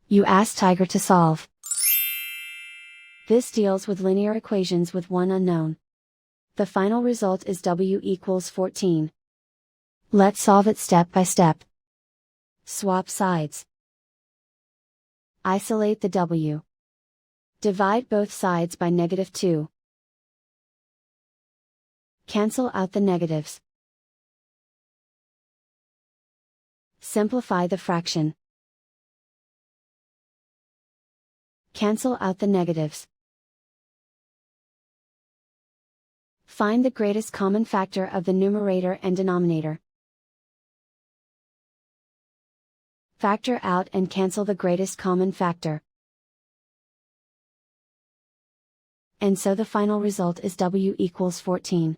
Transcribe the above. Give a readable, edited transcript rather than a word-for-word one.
You ask Tiger to solve. This deals with linear equations with one unknown. The final result is W equals 14. Let's solve it step by step. Swap sides. Isolate the W. Divide both sides by -2. Cancel out the negatives. Simplify the fraction. Cancel out the negatives. Find the greatest common factor of the numerator and denominator. Factor out and cancel the greatest common factor. And so the final result is W equals 14.